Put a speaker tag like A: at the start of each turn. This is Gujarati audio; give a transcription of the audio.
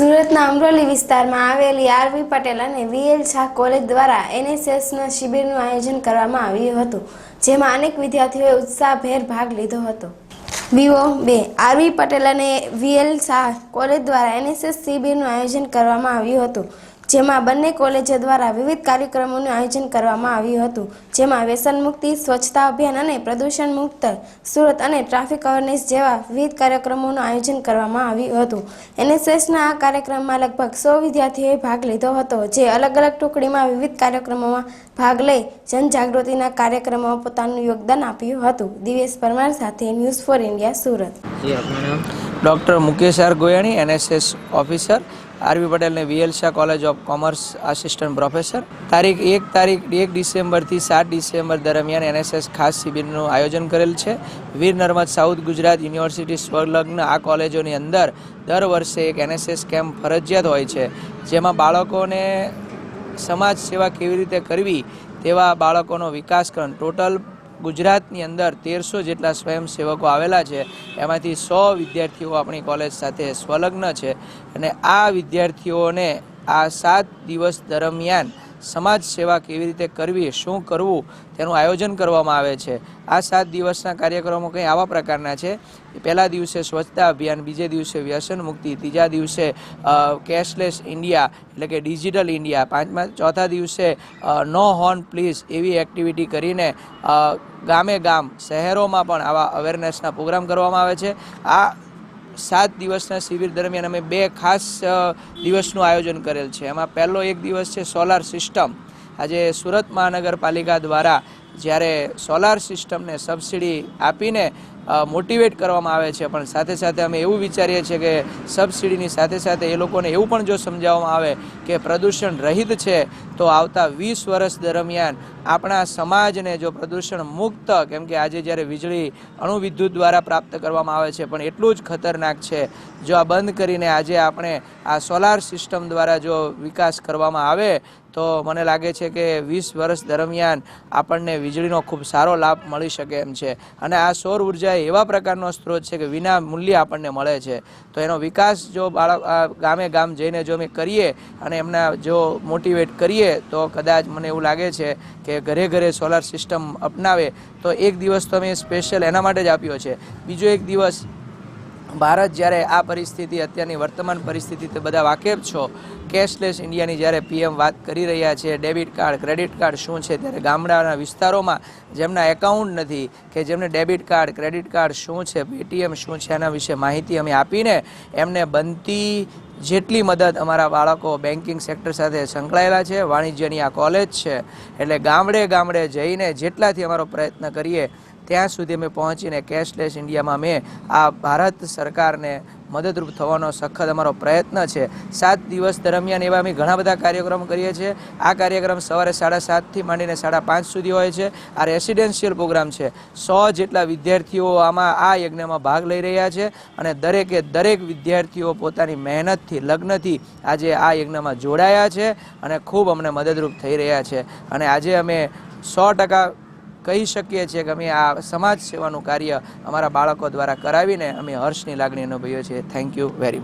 A: સુરતના અમરોલી વિસ્તારમાં આવેલી આરવી પટેલ અને વીએલ શાહ કોલેજ દ્વારા એનએસએસના શિબિરનું આયોજન કરવામાં આવ્યું હતું, જેમાં અનેક વિદ્યાર્થીઓએ ઉત્સાહભેર ભાગ લીધો હતો। વીઓ2 આરવી પટેલ અને વીએલ શાહ કોલેજ દ્વારા એનએસએસ શિબિરનું આયોજન કરવામાં આવ્યું હતું, જેમાં બંને કોલેજો દ્વારા વિવિધ કાર્યક્રમોનું આયોજન કરવામાં આવ્યું હતું, જેમાં વ્યસન મુક્તિ, સ્વચ્છતા અભિયાન અને પ્રદૂષણ મુક્ત સુરત અને ટ્રાફિક અવેરનેસ જેવા વિવિધ કાર્યક્રમોનું આયોજન કરવામાં આવ્યું હતું। એનએસએસના આ કાર્યક્રમમાં લગભગ 100 વિદ્યાર્થીઓએ ભાગ લીધો હતો, જે અલગ અલગ ટુકડીમાં વિવિધ કાર્યક્રમોમાં ભાગ લઈ જનજાગૃતિના કાર્યક્રમોમાં પોતાનું યોગદાન આપ્યું હતું। દિવેશ પરમાર સાથે News four India, Surat.
B: Doctor Mukesh R Goyani, NSS officer, RV Patel ने VL Shah college of commerce assistant professor. तारीख 1 डिसेम्बर થી 7 ડિસેમ્બર દરમિયાન એનએસએસ ખાસ શિબિરનું આયોજન કરેલ છે। વીર નર્મદ સાઉથ ગુજરાત યુનિવર્સિટી સંલગ્ન આ કોલેજોની અંદર દર વર્ષે એક એનએસએસ કેમ્પ ફરજિયાત હોય છે, જેમાં બાળકોને સમાજ સેવા કેવી રીતે કરવી તેવા બાળકોનો વિકાસકરણ ટોટલ ગુજરાતની અંદર 1300 જેટલા સ્વયંસેવકો આવેલા છે, એમાંથી 100 વિદ્યાર્થીઓ આપણી કોલેજ સાથે સંલગ્ન છે અને આ વિદ્યાર્થીઓને આ 7 દિવસ દરમિયાન સમાજ સેવા કેવી રીતે કરવી, શું કરવું તેનું આયોજન કરવામાં આવે છે। આ 7 દિવસના કાર્યક્રમો કંઈ આવા પ્રકારના છે। પહેલા દિવસે સ્વચ્છતા અભિયાન, બીજે દિવસે વ્યસન મુક્તિ, ત્રીજા દિવસે કેશલેસ ઇન્ડિયા એટલે કે ડિજિટલ ઇન્ડિયા, ચોથા દિવસે નો હોર્ન પ્લીઝ એવી એક્ટિવિટી કરીને ગામે ગામ શહેરોમાં પણ આવા અવેરનેસના પ્રોગ્રામ કરવામાં આવે છે। આ 7 દિવસના શિબિર દરમિયાન અમે 2 ખાસ દિવસનું આયોજન કરેલ છે। એમાં પહેલો એક દિવસ છે સોલાર સિસ્ટમ। આજે સુરત મહાનગરપાલિકા દ્વારા જ્યારે સોલાર સિસ્ટમને સબસિડી આપીને મોટિવેટ કરવામાં આવે છે, પણ સાથે સાથે અમે એવું વિચારીએ છીએ કે સબસિડીની સાથે સાથે એ લોકોને એવું પણ જો સમજાવવામાં આવે કે પ્રદૂષણ રહિત છે તો આવતા 20 વર્ષ દરમિયાન આપણા સમાજને જો પ્રદૂષણ મુક્ત, કેમ કે આજે જ્યારે વીજળી અણુવિદ્યુત દ્વારા પ્રાપ્ત કરવામાં આવે છે પણ એટલું જ ખતરનાક છે, જો આ બંધ કરીને આજે આપણે આ સોલાર સિસ્ટમ દ્વારા જો વિકાસ કરવામાં આવે તો મને લાગે છે કે 20 વર્ષ દરમિયાન આપણને વીજળીનો ખૂબ સારો લાભ મળી શકે એમ છે। અને આ સૌર ઉર્જા એવા પ્રકારનો સ્ત્રોત છે કે વિના મૂલ્યે આપણને મળે છે, તો એનો વિકાસ જો ગામે ગામ જઈને જો અમે કરીએ અને એમના જો મોટિવેટ કરીએ તો કદાચ મને એવું લાગે છે કે ઘરે ઘરે સોલાર સિસ્ટમ અપનાવે। તો એક દિવસ તો અમે સ્પેશિયલ એના માટે જ આપ્યો છે। બીજો એક દિવસ ભારત જ્યારે આ પરિસ્થિતિ, અત્યારની વર્તમાન પરિસ્થિતિ તે બધા વાકેફ છો, કેશલેસ ઇન્ડિયાની જ્યારે પીએમ વાત કરી રહ્યા છે, ડેબિટ કાર્ડ, ક્રેડિટ કાર્ડ શું છે, ત્યારે ગામડાના વિસ્તારોમાં જેમના એકાઉન્ટ નથી કે જેમને ડેબિટ કાર્ડ, ક્રેડિટ કાર્ડ શું છે, પેટીએમ શું છે, એના વિશે માહિતી અમે આપીને એમને બનતી જેટલી મદદ, અમારા બાળકો બેન્કિંગ સેક્ટર સાથે સંકળાયેલા છે, વાણિજ્યની આ કોલેજ છે, એટલે ગામડે ગામડે જઈને જેટલાથી અમારો પ્રયત્ન કરીએ ત્યાં સુધી અમે પહોંચીને કેશલેસ ઇન્ડિયામાં અમે આ ભારત સરકારને મદદરૂપ થવાનો સખત અમારો પ્રયત્ન છે। 7 દિવસ દરમિયાન એવા અમે ઘણા બધા કાર્યક્રમ કરીએ છીએ। આ કાર્યક્રમ સવારે 7:30 થી માંડીને 5:30 સુધી હોય છે। આ રેસિડેન્શિયલ પ્રોગ્રામ છે। 100 જેટલા વિદ્યાર્થીઓ આમાં આ યજ્ઞમાં ભાગ લઈ રહ્યા છે અને દરેકે દરેક વિદ્યાર્થીઓ પોતાની મહેનતથી, લગ્નથી આજે આ યજ્ઞમાં જોડાયા છે અને ખૂબ અમને મદદરૂપ થઈ રહ્યા છે। અને આજે અમે 100% કહી શકીએ છીએ કે અમે આ સમાજ સેવાનું કાર્ય અમારા બાળકો દ્વારા કરાવીને અમે હર્ષની લાગણી અનુભવીએ છીએ। Thank you very much.